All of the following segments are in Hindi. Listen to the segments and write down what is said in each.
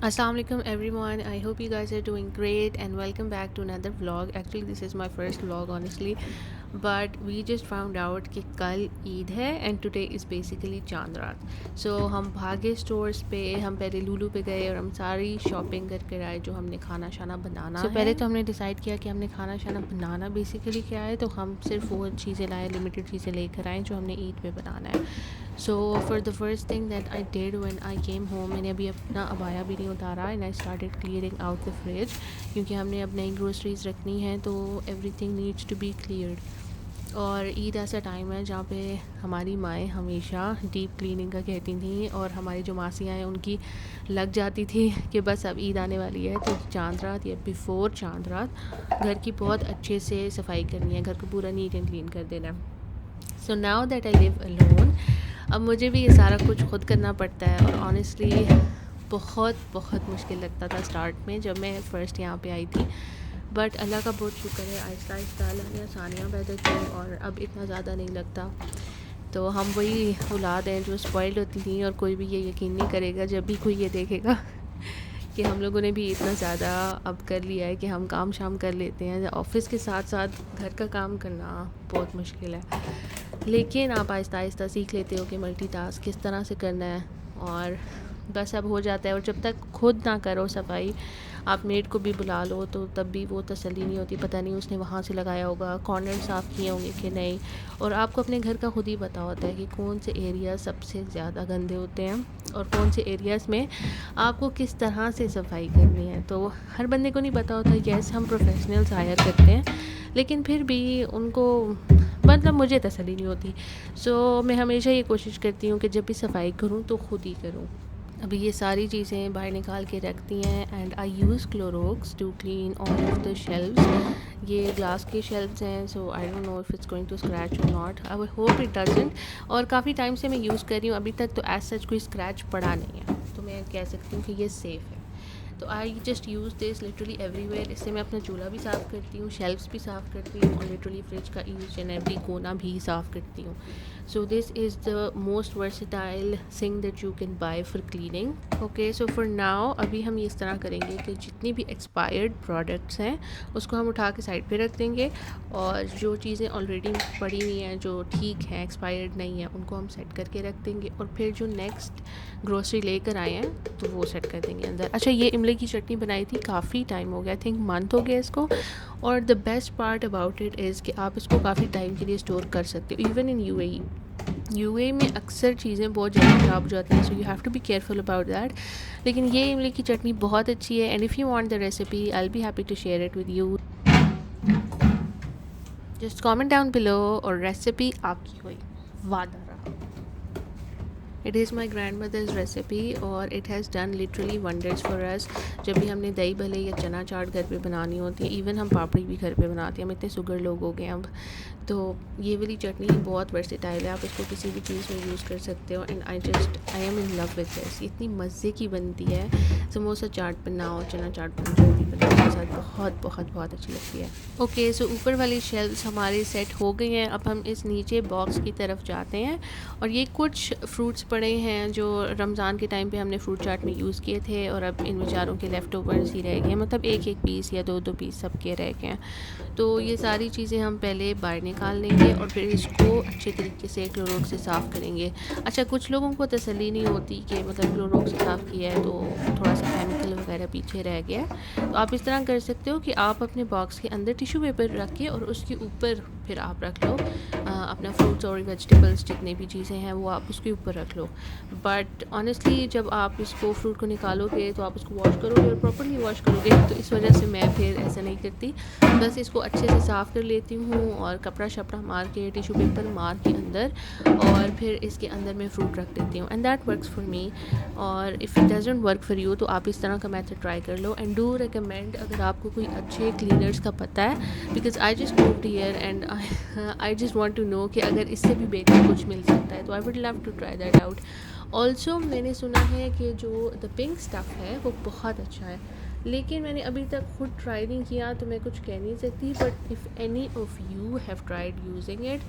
Assalamualaikum everyone. I hope you guys are doing great and welcome back to another vlog. Actually this is my first vlog honestly, but we just found out कि कल ईद है and today is basically चांद रात. So हम भागे स्टोर्स पे, हम पहले लूलू पे गए और हम सारी शॉपिंग करके आए जो हमने खाना शाना बनाना है. पहले तो हमने डिसाइड किया कि हमने खाना शाना बनाना बेसिकली क्या है, तो हम सिर्फ वो चीज़ें लाए, लिमिटेड चीज़ें लेकर आए जो हमने ईद पे बनाना है. So for the first thing that I did when I came home, मैंने अभी अपना अबाया भी नहीं उतारा and I started clearing out the fridge, क्योंकि हमने अब नई ग्रोसरीज रखनी है तो everything needs to be cleared. और ईद ऐसा टाइम है जहाँ पे हमारी माएँ हमेशा डीप क्लीनिंग का कहती थी और हमारी जो मासियाँ हैं उनकी लग जाती थी कि बस अब ईद आने वाली है तो चांद रात या बिफ़ोर चांद रात घर की बहुत अच्छे से सफाई करनी है, घर को पूरा नीट एंड क्लीन कर देना है. So now that I live alone, अब मुझे भी ये सारा कुछ खुद करना पड़ता है और ऑनेस्टली बहुत बहुत मुश्किल लगता था स्टार्ट में जब मैं फ़र्स्ट यहाँ पे आई थी. बट अल्लाह का बहुत शुक्र है, आहिस्ता आहिस्ता अल्लाह ने आसानियाँ पैदा की और अब इतना ज़्यादा नहीं लगता. तो हम वही औलाद हैं जो स्पॉइल्ड होती थी और कोई भी ये यकीन नहीं करेगा जब भी कोई ये देखेगा कि हम लोगों ने भी इतना ज़्यादा अब कर लिया है कि हम काम शाम कर लेते हैं. ऑफ़िस के साथ साथ घर का काम करना बहुत मुश्किल है, लेकिन आप आहिस्ता आहिस्ता सीख लेते हो कि मल्टीटास्क किस तरह से करना है और बस अब हो जाता है. और जब तक खुद ना करो सफाई, आप मेड को भी बुला लो तो तब भी वो तसल्ली नहीं होती, पता नहीं उसने वहाँ से लगाया होगा, कॉर्नर साफ़ किए होंगे कि नहीं. और आपको अपने घर का खुद ही पता होता है कि कौन से एरिया सबसे ज़्यादा गंदे होते हैं और कौन से एरियाज़ में आपको किस तरह से सफाई करनी है. तो हर बंदे को नहीं पता होता. यस, हम प्रोफेशनल्स हायर करते हैं, लेकिन फिर भी उनको मतलब मुझे तसल्ली नहीं होती. सो मैं हमेशा ये कोशिश करती हूँ कि जब भी सफाई करूँ तो खुद ही करूँ. अभी ये सारी चीज़ें बाहर निकाल के रखती हैं and I use Clorox to clean all of the shelves. ये ग्लास के शेल्व्स हैं, so I don't know if it's going to scratch और not. I hope it doesn't. और काफ़ी टाइम से मैं यूज़ कर रही हूँ, अभी तक तो एज सच कोई स्क्रैच पड़ा नहीं है, तो मैं कह सकती हूँ कि ये सेफ़ है. तो I just use this literally everywhere. इससे मैं अपना चूल्हा भी साफ़ करती हूँ, शेल्फ्स भी साफ़ करती हूँ और लिटरली फ्रिज का ईच एंड एवरी कोना भी साफ़ करती हूँ. So this is the most versatile thing that you can buy for cleaning. Okay, so for now अभी हम इस तरह करेंगे कि जितनी भी एक्सपायर्ड प्रोडक्ट्स हैं उसको हम उठा के साइड पे रख देंगे और जो चीज़ें ऑलरेडी पड़ी हुई हैं जो ठीक हैं, एक्सपायर्ड नहीं है, उनको हम सेट करके रख देंगे और फिर जो नेक्स्ट ग्रोसरी लेकर आए हैं तो वो सेट कर देंगे अंदर. अच्छा, ये इमली की चटनी बनाई थी, काफ़ी टाइम हो गया, आई थिंक मंथ हो गया इसको. और the best part about it is कि आप इसको काफ़ी टाइम के लिए स्टोर कर सकते हो. इवन इन यूएई में अक्सर चीज़ें बहुत जल्दी ख़राब हो जाती हैं, so you have to be careful about that. लेकिन ये इमली की चटनी बहुत अच्छी है and if you want the recipe I will be happy to share it with you. Just comment down below और रेसिपी आपकी हुई, वादा रहा. It is my grandmother's recipe और it has done literally wonders for us. जब भी हमने दही भले या चना चाट घर पे बनानी होती है, इवन हम पापड़ी भी घर पे बनाते हैं, हम इतने शुगर लोग हो गए अब. तो ये वाली चटनी बहुत वर्सेटाइल है, आप इसको किसी भी चीज़ में यूज़ कर सकते हो and I am in love with this. इतनी मज़े की बनती है. समोसा चाट बनाओ, चना चाट बनाओ, जो भी बनाओ, उसके साथ बहुत बहुत बहुत अच्छी लगती है. ओके, सो ऊपर वाली शेल्व्स हमारे सेट हो गई हैं. अब हम इस नीचे बॉक्स की तरफ जाते हैं और ये कुछ फ्रूट्स पड़े हैं जो रमज़ान के टाइम पे हमने फ्रूट चाट में यूज़ किए थे और अब इन बेचारों के लेफ़्ट ओवर्स ही रह गए हैं, मतलब एक एक पीस या दो दो पीस सबके रह गए हैं. तो ये सारी चीज़ें हम पहले बाहर निकाल लेंगे और फिर इसको अच्छे तरीके से क्लोरोक्स से साफ़ करेंगे. अच्छा, कुछ लोगों को तसल्ली नहीं होती कि मतलब क्लोरोक्स से साफ़ किया है तो थोड़ा सा केमिकल वगैरह पीछे रह गया है. तो आप इस तरह कर सकते हो कि आप अपने बॉक्स के अंदर टिश्यू पेपर रख के और उसके ऊपर फिर आप रख लो अपना फ्रूट्स और वेजिटेबल्स, जितने भी चीज़ें हैं वो आप उसके ऊपर रख लो. बट ऑनेस्टली जब आप इसको फ्रूट को निकालोगे तो आप उसको वॉश करोगे और प्रॉपर्ली वॉश करोगे, तो इस वजह से मैं फिर ऐसा नहीं करती. बस इसको अच्छे से साफ़ कर लेती हूँ और कपड़ा शपड़ा मार के, टिश्यू पेपर मार के अंदर, और फिर इसके अंदर मैं फ़्रूट रख देती हूँ and that works for me. और if it doesn't work for you तो आप इस तरह का मेथड ट्राई कर लो एंड डू रिकमेंड अगर आपको कोई अच्छे क्लीनर्स का पता है, because I just moved here and I just want to know कि अगर इससे भी बेहतर कुछ मिल सकता है तो I would love to try that out. Also मैंने सुना है कि जो द पिंक स्टफ़ है वो बहुत अच्छा है. लेकिन मैंने अभी तक खुद ट्राई नहीं किया तो मैं कुछ कह नहीं सकती, but if any of you have tried using it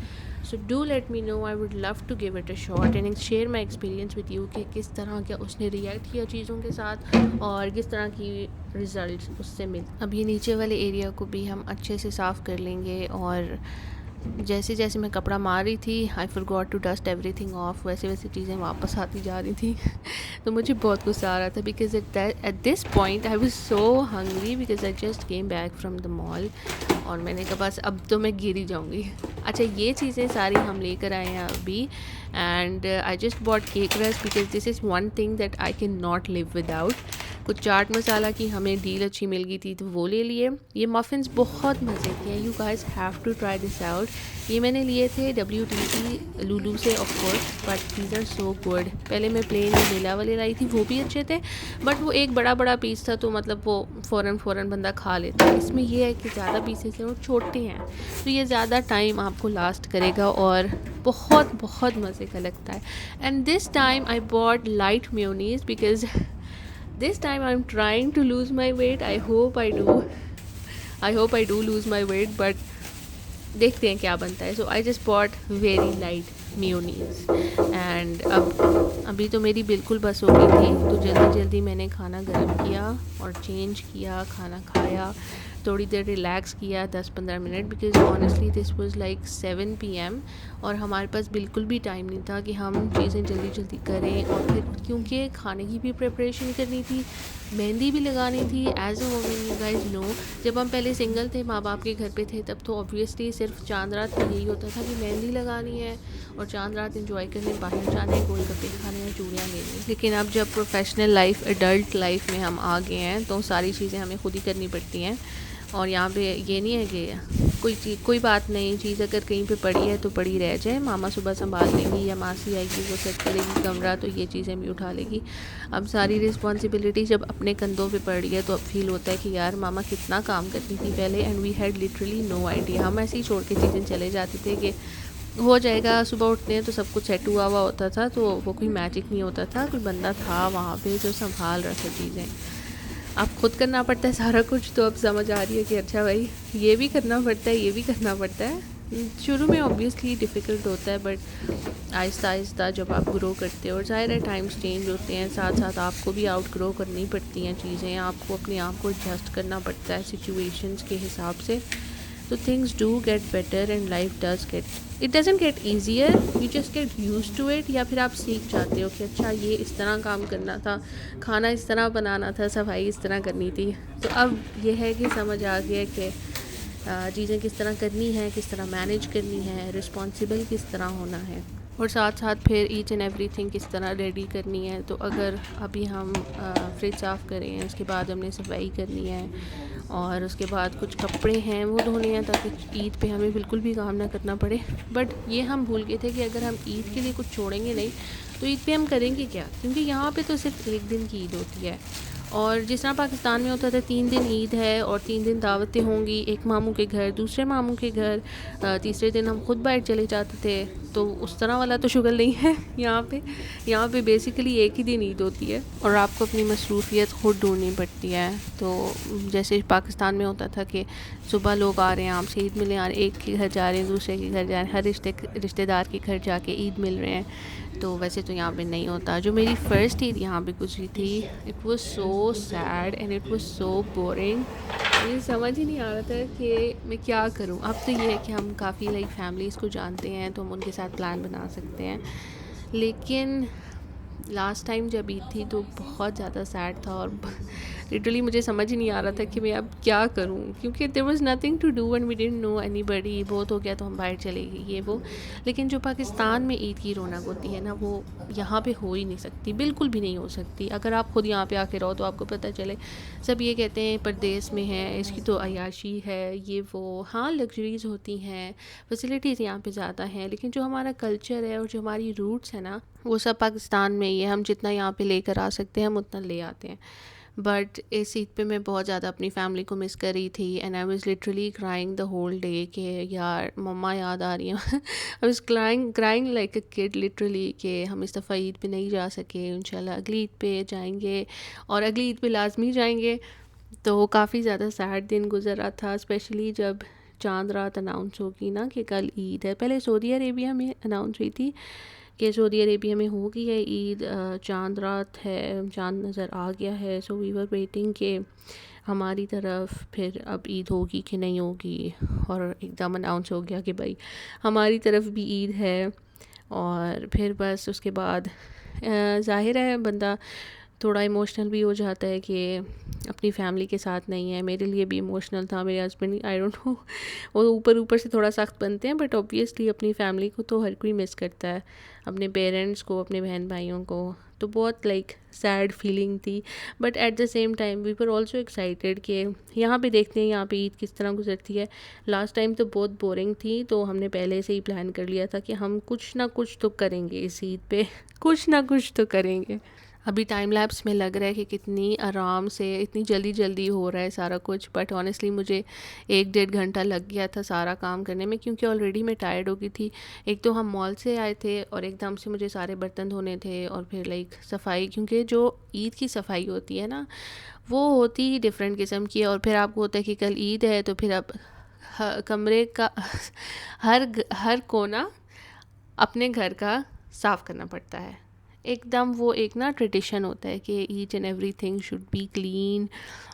so do let me know, I would love to give it a shot and share my experience with you कि किस तरह क्या उसने रिएक्ट किया चीज़ों के साथ और किस तरह की रिज़ल्ट उससे मिल। अब ये नीचे वाले एरिया को भी हम अच्छे से साफ़ कर लेंगे, और जैसे जैसे मैं कपड़ा मार रही थी I forgot to dust everything off, वैसे वैसे चीज़ें वापस आती जा रही थी तो मुझे बहुत गुस्सा आ रहा था because at this point I was so hungry because I just came back from the mall, और मैंने कहा बस अब तो मैं गिर ही जाऊँगी। अच्छा, ये चीज़ें सारी हम लेकर आए हैं अभी, and I just bought cake rusk because this is one thing that I can not live without. कुछ चाट मसाला की हमें डील अच्छी मिल गई थी तो वो ले लिए। ये मफ़िन्स बहुत मज़े के हैं, you guys have to try this out. ये मैंने लिए थे WTC लुलू से of course, but these are so good. पहले मैं प्लेन नीला वाले लाई थी, वो भी अच्छे थे, बट वो एक बड़ा बड़ा पीस था तो मतलब वो फ़ौरन बंदा खा लेता है। इसमें ये है कि ज़्यादा पीसेस हैं और छोटे हैं तो ये ज़्यादा टाइम आपको लास्ट करेगा और बहुत बहुत मज़े का लगता है। And this time I bought light mayonnaise because this time I'm trying to lose my weight. I hope I do lose my weight, but देखते हैं क्या बनता है। So I just bought very light mayonnaise and अब अभी तो मेरी बिल्कुल बस हो गई थी तो जल्दी जल्दी मैंने खाना गर्म किया और चेंज किया, खाना खाया, थोड़ी देर रिलैक्स किया 10-15 minute because honestly this was like 7 PM और हमारे पास बिल्कुल भी टाइम नहीं था कि हम चीज़ें जल्दी जल्दी करें, और फिर क्योंकि खाने की भी प्रिपरेशन करनी थी, मेहंदी भी लगानी थी। As a women you guys know, जब हम पहले सिंगल थे, माँ बाप के घर पे थे, तब तो ऑब्वियसली सिर्फ चांद रात में यही होता था कि मेहंदी लगानी है और चांद रात इंजॉय करने, बाहर जाना है, गोलगप्पे खाने हैं, चूड़ियाँ लेनी। लेकिन अब जब प्रोफेशनल लाइफ, एडल्ट लाइफ में हम आ गए हैं तो सारी चीज़ें हमें खुद ही करनी पड़ती हैं। और यहाँ पे ये नहीं है कि कोई बात नहीं, चीज़ अगर कहीं पे पड़ी है तो पड़ी रह जाए, मामा सुबह संभाल लेंगी या मासी आएगी वो सेट करेगी कमरा तो ये चीज़ें भी उठा लेगी। अब सारी रिस्पॉन्सिबिलिटी जब अपने कंधों पे पड़ रही है तो अब फील होता है कि यार मामा कितना काम करती थी पहले, and we had literally no idea. हम ऐसे ही छोड़ के चीज़ें चले जाते थे कि हो जाएगा, सुबह उठते हैं तो सब कुछ सेट हुआ हुआ होता था, तो वो कोई मैजिक नहीं होता था, कोई बंदा था वहाँ पे जो संभाल रहा था चीज़ें। अब खुद करना पड़ता है सारा कुछ, तो अब समझ आ रही है कि अच्छा भाई ये भी करना पड़ता है, ये भी करना पड़ता है। शुरू में ऑब्वियसली डिफ़िकल्ट होता है, बट आहिस्ता आहिस्ता जब आप ग्रो करते हो और ज़ाहिर है टाइम्स चेंज होते हैं, साथ साथ आपको भी आउट ग्रो करनी पड़ती हैं चीज़ें, आपको अपने आप को एडजस्ट करना पड़ता है सिचुएशंस के हिसाब से। तो things do get better and life it doesn't get easier, you just get used to it, या फिर आप सीख जाते हो कि अच्छा ये इस तरह काम करना था, खाना इस तरह बनाना था, सफाई इस तरह करनी थी। तो अब ये है कि समझ आ गया कि चीज़ें किस तरह करनी है, किस तरह मैनेज करनी है, रिस्पॉन्सिबल किस तरह होना है, और साथ साथ फिर ईच एंड एवरीथिंग किस तरह रेडी करनी है। तो अगर अभी हम फ्रिज साफ़ करें, उसके बाद हमने सफाई करनी है और उसके बाद कुछ कपड़े हैं वो धोने हैं ताकि ईद पे हमें बिल्कुल भी काम ना करना पड़े। बट ये हम भूल गए थे कि अगर हम ईद के लिए कुछ छोड़ेंगे नहीं तो ईद पे हम करेंगे क्या, क्योंकि यहाँ पे तो सिर्फ एक दिन की ईद होती है, और जिस तरह पाकिस्तान में होता था 3 दिन ईद है और 3 दिन दावतें होंगी, एक मामू के घर, दूसरे मामू के घर, तीसरे दिन हम खुद बाहर चले जाते थे, तो उस तरह वाला तो शुगल नहीं है यहाँ पे बेसिकली एक ही दिन ईद होती है और आपको अपनी मसरूफियत खुद ढूंढनी पड़ती है। तो जैसे पाकिस्तान में होता था कि सुबह लोग आ रहे हैं आपसे ईद मिलने आ रहे हैं, एक के घर जा रहे हैं, दूसरे के घर जा रहे हैं, हर रिश्तेदार के घर जाके ईद मिल रहे हैं, तो वैसे तो यहाँ पे नहीं होता। जो मेरी फ़र्स्ट ईद यहाँ पे गुजरी थी, it was so sad and it was so boring, मुझे समझ ही नहीं आ रहा था कि मैं क्या करूँ। अब तो ये है कि हम काफ़ी लाइक फैमिलीज़ को जानते हैं तो हम उनके साथ प्लान बना सकते हैं, लेकिन लास्ट टाइम जब ईद थी तो बहुत ज़्यादा सैड था और लिटरली मुझे समझ ही नहीं आ रहा था कि मैं अब क्या करूं, क्योंकि there was nothing to do and we didn't know anybody. बहुत हो गया तो हम बाहर चले गए ये वो, लेकिन जो पाकिस्तान में ईद की रौनक होती है ना वो यहाँ पे हो ही नहीं सकती, बिल्कुल भी नहीं हो सकती। अगर आप खुद यहाँ पे आके रहो तो आपको पता चले, सब ये कहते हैं परदेस में है, इसकी तो अयाशी है, ये वो, हाँ लग्जरीज़ होती हैं, फैसिलिटीज़ यहाँ पे ज़्यादा हैं, लेकिन जो हमारा कल्चर है और जो हमारी रूट्स है ना वो सब पाकिस्तान में ही है। हम जितना यहाँ पे लेकर आ सकते हैं हम उतना ले आते हैं। बट इस ईद पे मैं बहुत ज़्यादा अपनी फैमिली को मिस कर रही थी and I was literally crying the whole day कि यार मम्मा याद आ रही हैं I was crying like a kid literally कि हम इस दफ़ा ईद पे नहीं जा सके, इंशाल्लाह अगली ईद पे जाएंगे और अगली ईद पे लाजमी जाएंगे। तो काफ़ी ज़्यादा सैड दिन गुजरा था, स्पेशली जब चांद रात अनाउंस होगी ना कि कल ईद है। पहले सऊदी अरेबिया में अनाउंस हुई थी कि सऊदी अरेबिया में हो गई है ईद, चांद रात है, चांद नज़र आ गया है। सो वी वर वेटिंग कि हमारी तरफ फिर अब ईद होगी कि नहीं होगी, और एकदम अनाउंस हो गया कि भाई हमारी तरफ भी ईद है। और फिर बस उसके बाद ज़ाहिर है बंदा थोड़ा इमोशनल भी हो जाता है कि अपनी फैमिली के साथ नहीं है। मेरे लिए भी इमोशनल था, मेरे हस्बैंड आई डोंट नो वो ऊपर ऊपर से थोड़ा सख्त बनते हैं, बट ऑब्वियसली अपनी फैमिली को तो हर कोई मिस करता है, अपने पेरेंट्स को, अपने बहन भाइयों को। तो बहुत लाइक सैड फीलिंग थी, but at the same time we were also excited कि यहाँ पे देखते हैं यहाँ पे ईद किस तरह गुजरती है। लास्ट टाइम तो बहुत बोरिंग थी, तो हमने पहले से ही प्लान कर लिया था कि हम कुछ ना कुछ तो करेंगे इस ईद पे कुछ ना कुछ तो करेंगे। अभी टाइम लैप्स में लग रहा है कि कितनी आराम से, इतनी जल्दी जल्दी हो रहा है सारा कुछ, बट ऑनेस्टली मुझे 1-1.5 घंटा लग गया था सारा काम करने में, क्योंकि ऑलरेडी मैं टायर्ड हो गई थी। एक तो हम मॉल से आए थे और एकदम से मुझे सारे बर्तन धोने थे, और फिर लाइक सफाई, क्योंकि जो ईद की सफाई होती है ना वो होती ही डिफरेंट किस्म की है। और फिर आपको होता है कि कल ईद है, तो फिर अब कमरे का हर कोना अपने घर का साफ़ करना पड़ता है। एकदम वो एक ना ट्रेडिशन होता है कि each and everything should be clean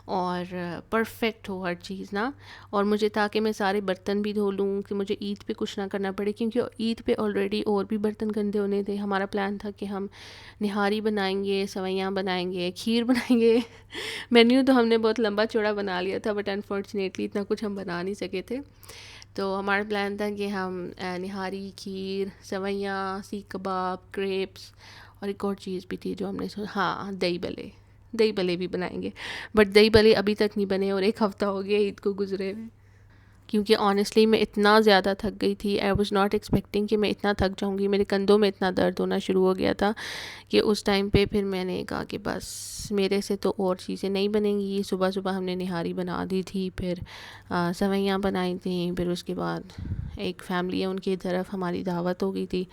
और परफेक्ट हो हर चीज़ ना। और मुझे था कि मैं सारे बर्तन भी धो लूँ कि मुझे ईद पे कुछ ना करना पड़े, क्योंकि ईद पे ऑलरेडी और भी बर्तन गंदे होने थे। हमारा प्लान था कि हम निहारी बनाएंगे, सवैयाँ बनाएंगे, खीर बनाएंगे मेन्यू तो हमने बहुत लंबा चौड़ा बना लिया था, बट अनफॉर्चुनेटली इतना कुछ हम बना नहीं सके थे। तो हमारा प्लान था कि हम निहारी, खीर, सवैयाँ, सीख कबाब, क्रेप्स, और एक और चीज़ भी थी जो हमने हाँ, दही भल्ले भी बनाएंगे। बट दही भल्ले अभी तक नहीं बने और 1 हफ़्ता हो गया ईद को गुजरे हुए। क्योंकि ऑनेस्टली मैं इतना ज़्यादा थक गई थी, आई वाज नॉट एक्सपेक्टिंग कि मैं इतना थक जाऊंगी। मेरे कंधों में इतना दर्द होना शुरू हो गया था कि उस टाइम पे फिर मैंने कहा कि बस मेरे से तो और चीज़ें नहीं बनेंगी। सुबह सुबह हमने निहारी बना दी थी, फिर सवैयाँ बनाई थी, फिर उसके बाद एक फैमिली है उनकी तरफ हमारी दावत हो गई थी,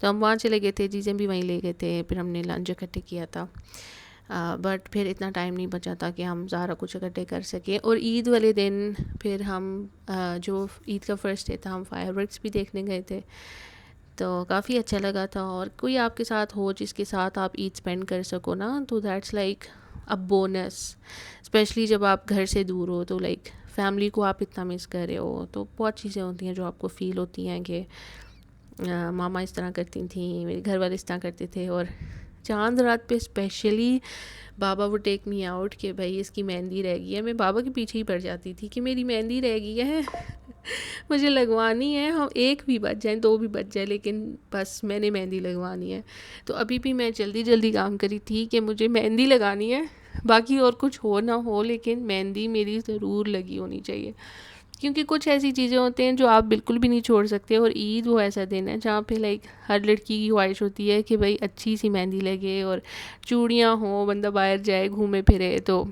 तो हम वहाँ चले गए थे, चीज़ें भी वहीं ले गए थे, फिर हमने लंच इकट्ठे किया था। बट फिर इतना टाइम नहीं बचा था कि हम सारा कुछ इकट्ठे कर सकें। और ईद वाले दिन फिर हम जो ईद का फर्स्ट डे था, हम फायरवर्क्स भी देखने गए थे, तो काफ़ी अच्छा लगा था। और कोई आपके साथ हो जिसके साथ आप ईद स्पेंड कर सको ना, तो that's like a bonus. Specially जब आप घर से दूर हो, तो लाइक फैमिली को आप इतना मिस कर रहे हो, तो बहुत चीज़ें होती हैं जो आपको फ़ील होती हैं कि मामा इस तरह करती थी, मेरे घर वाले इस तरह करते थे। और चांद रात पे स्पेशली बाबा वो टेक मी आउट कि भाई इसकी मेहंदी रह गई है। मैं बाबा के पीछे ही पड़ जाती थी कि मेरी मेहंदी रह गई है मुझे लगवानी है, हम 1 भी बज जाए, 2 भी बज जाए, लेकिन बस मैंने मेहंदी लगवानी है। तो अभी भी मैं जल्दी जल्दी काम करी थी कि मुझे मेहंदी लगानी है, बाकी और कुछ हो ना हो, लेकिन मेहंदी मेरी ज़रूर लगी होनी चाहिए। क्योंकि कुछ ऐसी चीज़ें होती हैं जो आप बिल्कुल भी नहीं छोड़ सकते। और ईद वो ऐसा दिन है जहाँ पे लाइक हर लड़की की ख्वाहिश होती है कि भाई अच्छी सी मेहंदी लगे और चूड़ियाँ हों, बंदा बाहर जाए घूमे फिरे। तो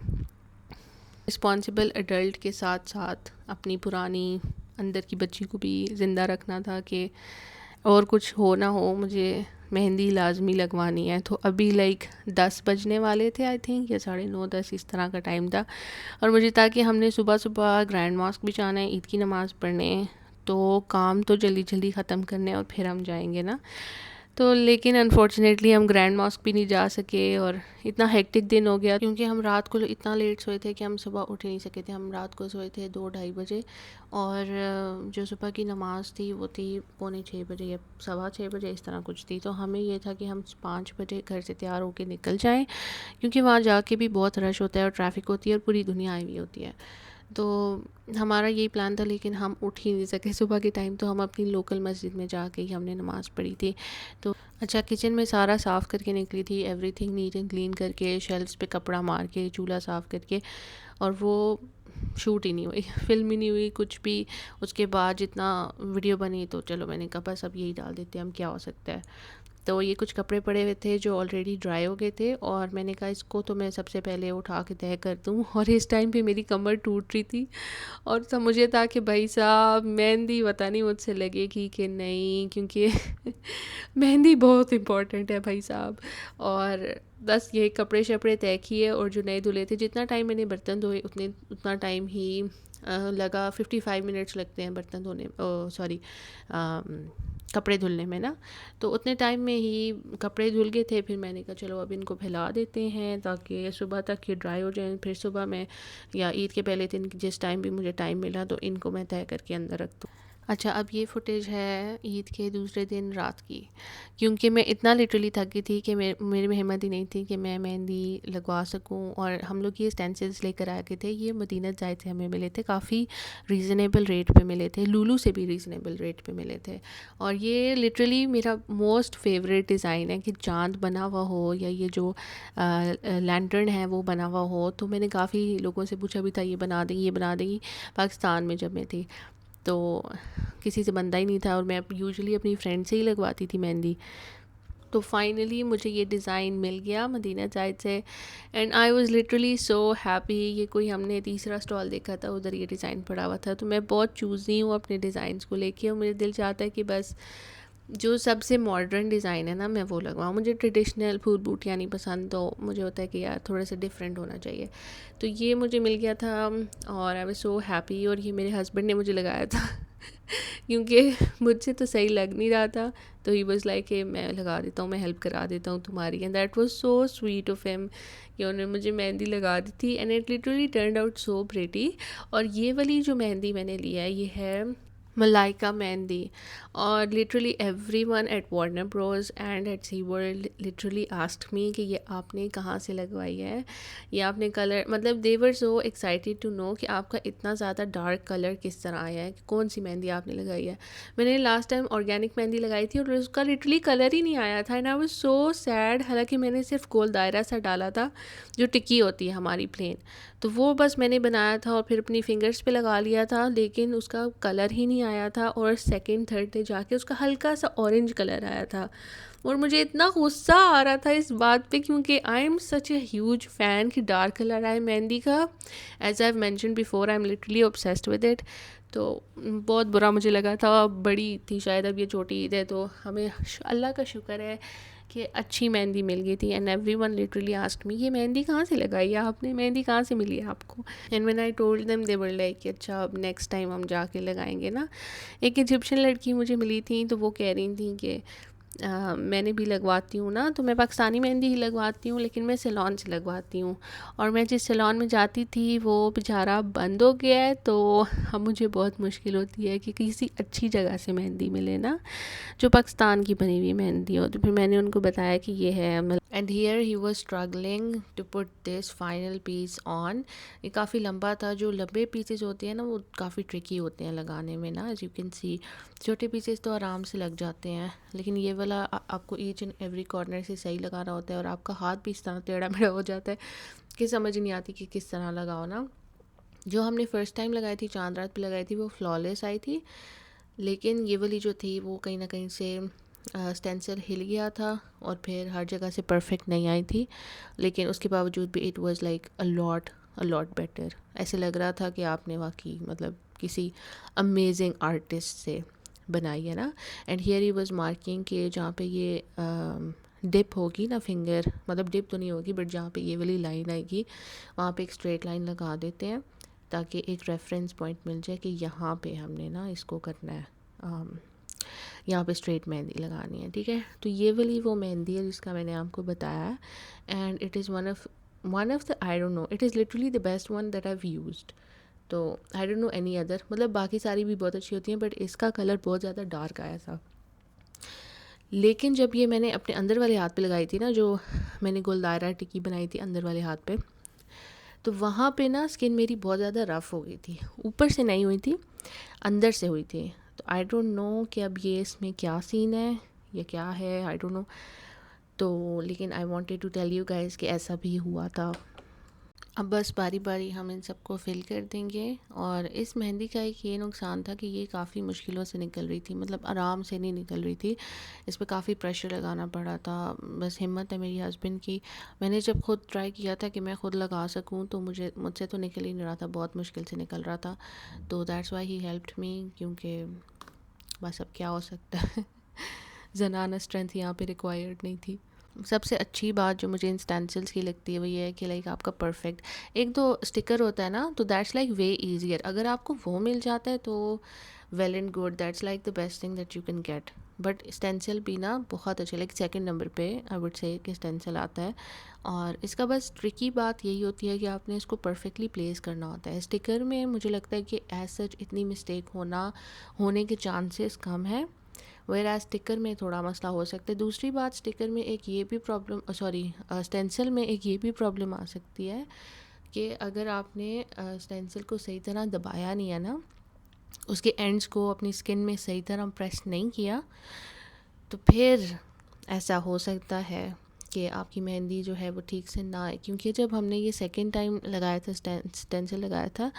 रिस्पॉन्सिबल अडल्ट के साथ साथ अपनी पुरानी अंदर की बच्ची को भी ज़िंदा रखना था कि और कुछ हो ना हो, मुझे मेहंदी लाजमी लगवानी है। तो अभी लाइक 10 बजने वाले थे आई थिंक, या 9:30-10 इस तरह का टाइम था। और मुझे था कि हमने सुबह सुबह ग्रैंड मॉस्क भी जाना है ईद की नमाज़ पढ़ने, तो काम तो जल्दी जल्दी ख़त्म करने और फिर हम जाएंगे ना। तो लेकिन अनफॉर्चुनेटली हम ग्रैंड मॉस्क भी नहीं जा सके, और इतना हेक्टिक दिन हो गया क्योंकि हम रात को इतना लेट सोए थे कि हम सुबह उठ ही नहीं सके थे। हम रात को सोए थे 2-2:30 बजे, और जो सुबह की नमाज़ थी वो थी 5:45 या 6:15 इस तरह कुछ थी। तो हमें ये था कि हम 5 बजे घर से तैयार होकर निकल जाएं, क्योंकि वहाँ जाके भी बहुत रश होता है और ट्रैफिक होती है और पूरी दुनिया आई हुई होती है। तो हमारा यही प्लान था, लेकिन हम उठ ही नहीं सके सुबह के टाइम। तो हम अपनी लोकल मस्जिद में जाके ही हमने नमाज़ पढ़ी थी। तो अच्छा, किचन में सारा साफ़ करके निकली थी, एवरीथिंग नीट एंड क्लीन करके, शेल्फ्स पे कपड़ा मार के, चूल्हा साफ़ करके, और वो शूट ही नहीं हुई फिल्म ही नहीं हुई कुछ भी। उसके बाद जितना वीडियो बनी, तो चलो मैंने कहा बस अब यही डाल देते हैं, हम क्या हो सकता है। तो ये कुछ कपड़े पड़े हुए थे जो ऑलरेडी ड्राई हो गए थे, और मैंने कहा इसको तो मैं सबसे पहले उठा के तय कर दूँ। और इस टाइम पे मेरी कमर टूट रही थी, और तब मुझे था कि भाई साहब मेहंदी पता नहीं मुझसे लगेगी कि नहीं, क्योंकि मेहंदी बहुत इम्पॉर्टेंट है भाई साहब। और बस ये कपड़े शपड़े तय किए, और जो नए धुले थे, जितना टाइम मैंने बर्तन धोए उतना टाइम ही लगा। 55 मिनट्स लगते हैं बर्तन धोने, सॉरी कपड़े धुलने में ना। तो उतने टाइम में ही कपड़े धुल गए थे। फिर मैंने कहा चलो अब इनको फैला देते हैं ताकि सुबह तक ये ड्राई हो जाएं। फिर सुबह मैं या ईद के पहले दिन जिस टाइम भी मुझे टाइम मिला तो इनको मैं तय करके अंदर रख दूँ। अच्छा, अब ये फुटेज है ईद के दूसरे दिन रात की, क्योंकि मैं इतना लिटरली थकी थी कि मेरे में हिम्मत ही नहीं थी कि मैं मेहंदी लगवा सकूं। और हम लोग ये स्टेंसिल्स लेकर आए के थे, ये मदीना जायद से हमें मिले थे, काफ़ी रीज़नेबल रेट पे मिले थे, लुलु से भी रीज़नेबल रेट पे मिले थे। और ये लिटरली मेरा मोस्ट फेवरेट डिज़ाइन है कि चाँद बना हुआ हो या ये जो लैंटर्न है वो बना हुआ हो। तो मैंने काफ़ी लोगों से पूछा भी था ये बना देंगी, ये बना देंगी, पाकिस्तान में जब मैं थी तो किसी से बनता ही नहीं था, और मैं यूजुअली अपनी फ्रेंड से ही लगवाती थी मेहंदी। तो फाइनली मुझे ये डिज़ाइन मिल गया मदीना जायद से, and I was literally so happy. ये कोई हमने तीसरा स्टॉल देखा था, उधर ये डिज़ाइन पड़ा हुआ था। तो मैं बहुत चूज़ी हूँ अपने डिज़ाइंस को लेके, और मेरे दिल चाहता है कि बस जो सबसे मॉडर्न डिज़ाइन है ना मैं वो लगवाऊँ। मुझे ट्रेडिशनल फूल बूटियाँ नहीं पसंद, तो मुझे होता है कि यार थोड़ा सा डिफरेंट होना चाहिए। तो ये मुझे मिल गया था, और आई वाज सो हैप्पी। और ये मेरे हस्बैंड ने मुझे लगाया था क्योंकि मुझसे तो सही लग नहीं रहा था, तो ही वाज लाइक कि मैं लगा देता हूँ, मैं हेल्प करा देता हूँ तुम्हारी। And that was so sweet of him कि उन्होंने मुझे मेहंदी लगा दी थी, and it literally turned out so pretty. और ये वाली जो मेहंदी मैंने लिया है ये है मलाइका मेहंदी। और literally everyone at Warner Bros and at SeaWorld literally asked me कि ये आपने कहाँ से लगवाई है, ये आपने कलर, मतलब दे वर सो एक्साइटेड टू नो कि आपका इतना ज़्यादा डार्क कलर किस तरह आया है, कौन सी मेहंदी आपने लगाई है। मैंने लास्ट टाइम ऑर्गेनिक मेहंदी लगाई थी और उसका लिटरली कलर ही नहीं आया था, and I was so sad. हालांकि मैंने सिर्फ गोल दायरा सा डाला था जो टिक्की होती है हमारी प्लेन, तो वो बस मैंने बनाया था और फिर अपनी फिंगर्स पे लगा लिया था, लेकिन उसका कलर ही नहीं आया था। और सेकंड थर्ड डे जाके उसका हल्का सा ऑरेंज कलर आया था, और मुझे इतना गुस्सा आ रहा था इस बात पे, क्योंकि I am such a huge fan कि डार्क कलर आए मेहंदी का। As I have mention before, I am literally obsessed with it. तो बहुत बुरा मुझे लगा था, बड़ी थी शायद, अब ये छोटी ईद है तो हमें अल्लाह का शुक्र है कि अच्छी मेहंदी मिल गई थी। एंड एवरीवन लिटरली आस्क्ड मी ये मेहंदी कहाँ से लगाई है आपने, मेहंदी कहाँ से मिली है आपको। And when I told them they were like कि अच्छा अब नेक्स्ट टाइम हम जाके लगाएंगे ना। एक इजिप्शियन लड़की मुझे मिली थी, तो वो कह रही थी कि मैंने भी लगवाती हूँ ना, तो मैं पाकिस्तानी मेहंदी ही लगवाती हूँ, लेकिन मैं सैलून से लगवाती हूँ। और मैं जिस सैलून में जाती थी वो बेचारा बंद हो गया है, तो अब मुझे बहुत मुश्किल होती है कि किसी अच्छी जगह से मेहंदी मिले ना, जो पाकिस्तान की बनी हुई मेहंदी हो। तो फिर मैंने उनको बताया कि ये है, and here he was struggling to put this final piece on. ये काफ़ी लंबा था, जो लंबे पीसेस होते हैं ना वो काफ़ी ट्रिकी होते हैं लगाने में ना, एज यू कैन सी। छोटे पीसेस तो आराम से लग जाते हैं, लेकिन ये वाला आपको ईच एंड एवरी कॉर्नर से सही लगाना होता है, और आपका हाथ भी इस तरह टेढ़ा मेढ़ा हो जाता है कि समझ नहीं आती कि किस तरह लगाओ ना। जो हमने फ़र्स्ट टाइम लगाई थी, चांद रात पे लगाई थी, वो फ्लॉलेस आई थी, लेकिन ये वाली जो थी वो कहीं ना कहीं से स्टेंसिल हिल गया था, और फिर हर जगह से परफेक्ट नहीं आई थी। लेकिन उसके बावजूद भी it was like a lot better. ऐसे लग रहा था कि आपने वाकई मतलब किसी अमेजिंग आर्टिस्ट से बनाई है ना। And here he was marking कि जहाँ पे ये डिप होगी ना फिंगर, मतलब डिप तो नहीं होगी बट जहाँ पे ये वाली लाइन आएगी वहाँ पे एक स्ट्रेट लाइन लगा देते हैं, ताकि एक रेफरेंस पॉइंट मिल जाए कि यहाँ पे हमने ना इसको करना है, यहाँ पे स्ट्रेट मेहंदी लगानी है, ठीक है। तो ये वाली वो मेहंदी है जिसका मैंने आपको बताया, and it is one of the, I don't know, it is literally the best one that I have used. तो I don't know any other, मतलब बाकी सारी भी बहुत अच्छी होती हैं बट इसका कलर बहुत ज़्यादा डार्क आया था। लेकिन जब ये मैंने अपने अंदर वाले हाथ पे लगाई थी ना, जो मैंने गोल दायरा टिक्की बनाई थी अंदर वाले हाथ पे, तो वहाँ पे ना स्किन मेरी बहुत ज़्यादा रफ़ हो गई थी, ऊपर से नहीं हुई थी, अंदर से हुई थी। तो आई डोंट नो कि अब ये इसमें क्या सीन है या क्या है, आई डोंट नो। तो लेकिन I wanted to tell you guys कि ऐसा भी हुआ था। अब बस बारी बारी हम इन सबको फिल कर देंगे। और इस मेहंदी का एक ये नुकसान था कि ये काफ़ी मुश्किलों से निकल रही थी, मतलब आराम से नहीं निकल रही थी। इस पे काफ़ी प्रेशर लगाना पड़ा था। बस हिम्मत है मेरी हस्बैंड की। मैंने जब खुद ट्राई किया था कि मैं खुद लगा सकूं तो मुझसे तो निकल ही नहीं रहा था, बहुत मुश्किल से निकल रहा था। तो that's why he helped me, क्योंकि बस अब क्या हो सकता है। जनाना स्ट्रेंथ यहाँ पे रिक्वायर्ड नहीं थी। सबसे अच्छी बात जो मुझे इन स्टेंसिल्स की लगती है वो ये है कि लाइक आपका परफेक्ट एक तो स्टिकर होता है ना, तो दैट्स लाइक वे ईजियर। अगर आपको वो मिल जाता है तो well and good, that's like the best thing that you can get. But stencil भी ना बहुत अच्छे, लाइक सेकंड नंबर पे आई वुड से कि स्टेंसिल आता है। और इसका बस ट्रिकी बात यही होती है कि आपने इसको परफेक्टली प्लेस करना होता है। स्टिकर में मुझे लगता है कि एज सच इतनी मिस्टेक होने के चांसेस कम है, वेयर एज स्टिकर में थोड़ा मसला हो सकता है। दूसरी बात, स्टिकर में एक ये भी प्रॉब्लम, सॉरी स्टेंसिल में एक ये भी प्रॉब्लम आ सकती है कि अगर आपने स्टेंसिल को सही तरह दबाया नहीं है ना, उसके एंड्स को अपनी स्किन में सही तरह प्रेस नहीं किया, तो फिर ऐसा हो सकता है कि आपकी मेहंदी जो है वो ठीक से ना आए। क्योंकि जब हमने ये सेकंड टाइम लगाया था, स्टेंसिल लगाया था,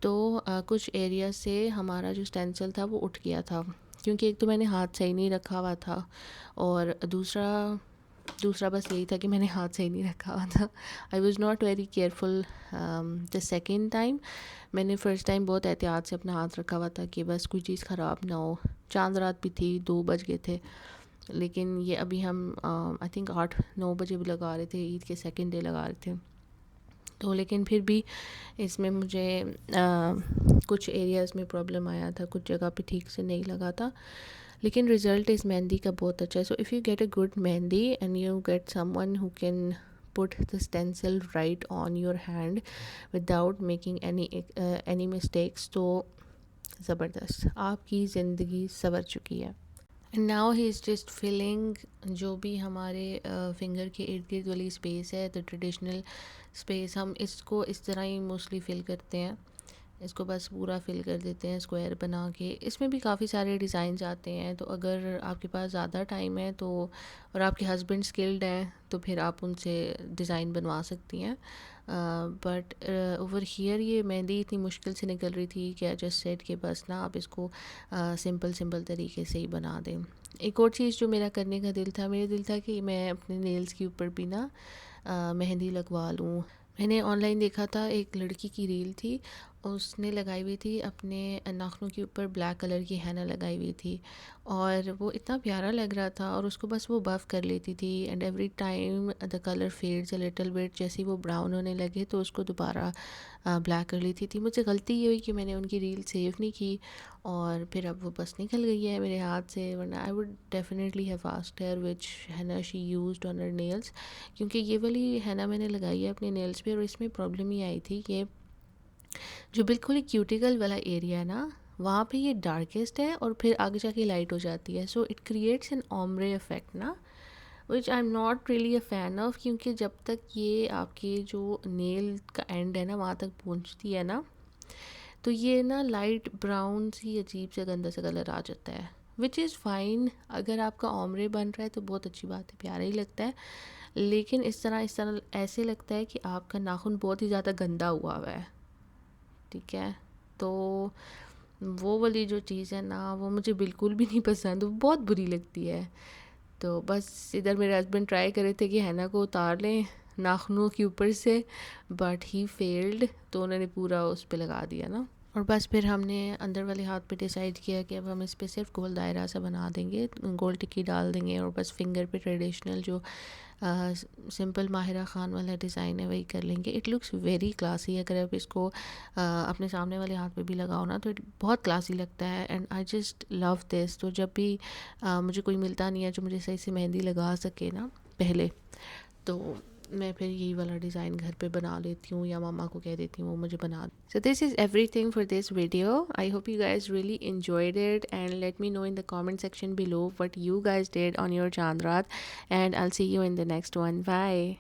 तो कुछ एरिया से हमारा जो स्टेंसिल था वो उठ गया था। क्योंकि एक तो मैंने हाथ सही नहीं रखा हुआ था, और दूसरा दूसरा बस यही था कि मैंने हाथ सही नहीं रखा हुआ था। I was not very careful the second time. मैंने फ़र्स्ट टाइम बहुत एहतियात से अपना हाथ रखा हुआ था कि बस कोई चीज़ ख़राब ना हो। चांद रात भी थी, 2 बज गए थे। लेकिन ये अभी हम आई थिंक 8-9 बजे भी लगा रहे थे, ईद के सेकेंड डे लगा रहे थे। तो लेकिन फिर भी इसमें मुझे कुछ एरियाज़ में प्रॉब्लम आया था, कुछ जगह पे ठीक से नहीं लगा था। लेकिन रिज़ल्ट इस मेहंदी का बहुत अच्छा है। So if you get a good mehndi and you get someone who can put the stencil right on your hand without making any mistakes, तो ज़बरदस्त आपकी ज़िंदगी संवर चुकी है। And now he is just filling जो भी हमारे फिंगर के इर्द गिर्द वाली स्पेस है, द ट्रेडिशनल स्पेस। हम इसको इस तरह ही मोस्टली फिल करते हैं, इसको बस पूरा फिल कर देते हैं स्क्वायर बना के। इसमें भी काफ़ी सारे डिज़ाइन आते हैं, तो अगर आपके पास ज़्यादा टाइम है तो, और आपके हस्बैंड स्किल्ड हैं, तो फिर आप उनसे डिज़ाइन बनवा सकती हैं। बट ओवर हियर ये मेहंदी इतनी मुश्किल से निकल रही थी कि आई जस्ट सेड कि बस ना आप इसको सिंपल सिंपल तरीके से ही बना दें। एक और चीज़ जो मेरा करने का दिल था, मेरा दिल था कि मैं अपने नेल्स के ऊपर भी ना मेहंदी लगवा लूँ। मैंने ऑनलाइन देखा था, एक लड़की की रील थी, उसने लगाई हुई थी अपने नाखूनों के ऊपर ब्लैक कलर की हैना लगाई हुई थी, और वो इतना प्यारा लग रहा था। और उसको बस वो बफ़ कर लेती थी, and every time the colour fades a little bit, जैसे ही वो ब्राउन होने लगे तो उसको दोबारा ब्लैक कर लेती थी। मुझे गलती ये हुई कि मैंने उनकी रील सेव नहीं की, और फिर अब वो बस निकल गई है मेरे हाथ से। वरना I would definitely have asked her which हैना she used on her nails, क्योंकि ये वाली हैना मैंने लगाई है अपने नेल्स पे, और इसमें प्रॉब्लम ये आई थी कि जो बिल्कुल ही क्यूटिकल वाला एरिया है ना, वहाँ पे ये डार्केस्ट है और फिर आगे जाके लाइट हो जाती है। So it creates an ombre effect ना, which I am not really a fan of. क्योंकि जब तक ये आपके जो नेल का एंड है ना वहाँ तक पहुँचती है ना, तो ये ना लाइट ब्राउन सी अजीब सा गंदा सा कलर आ जाता है, विच इज़ फ़ाइन। अगर आपका ओम्ब्रे बन रहा है तो बहुत अच्छी बात है, प्यारा ही लगता है। लेकिन इस तरह ऐसे लगता है कि आपका नाखून बहुत ही ज़्यादा गंदा हुआ हुआ है, ठीक है। तो वो वाली जो चीज़ है ना, वो मुझे बिल्कुल भी नहीं पसंद, वो बहुत बुरी लगती है। तो बस इधर मेरे हस्बैंड ट्राई कर रहे थे कि हैना को उतार लें नाखूनों के ऊपर से, बट ही फेल्ड, तो उन्होंने पूरा उस पर लगा दिया ना। और बस फिर हमने अंदर वाले हाथ पे डिसाइड किया कि अब हम इस पे सिर्फ गोल दायरा सा बना देंगे, गोल टिक्की डाल देंगे, और बस फिंगर पे ट्रेडिशनल जो सिंपल माहिरा ख़ान वाला डिज़ाइन है वही कर लेंगे। It looks very classy. अगर आप इसको अपने सामने वाले हाथ पे भी लगाओ ना तो बहुत क्लासी लगता है, and I just love this. तो जब भी मुझे कोई मिलता नहीं है जो मुझे सही से मेहंदी लगा सके ना पहले, तो मैं फिर यही वाला डिज़ाइन घर पे बना लेती हूँ, या मम्मा को कह देती हूँ वो मुझे बना। So this is everything for this video. I hope you guys really enjoyed it, and let me know in the comment section below what you guys did on your Chandrat, and I'll see you in the next one. Bye.